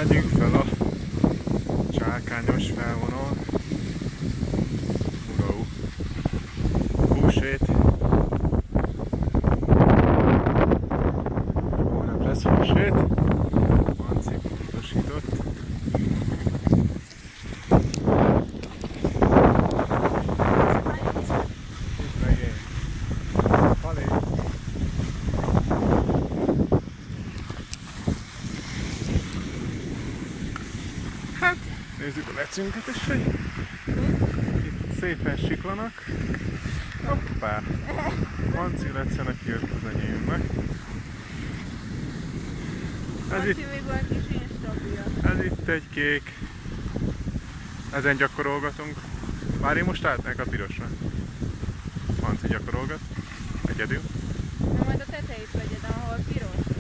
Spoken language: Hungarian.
Megyünk fel a csákányos felvonal. Murau. Húsvét. Holnap lesz húsvét. Manci utasított. Itt meg én. Halé. Hát, nézzük a lecünket is, hogy itt szépen siklanak. Hoppá! Manci lecenek jött az enyémnek. Manci még van kis instabilja. Ez itt egy kék. Ezen gyakorolgatunk. Már én most átmegyek a pirosra. Manci gyakorolgat. Egyedül. Na majd a tetejét vegyed, ahol piros.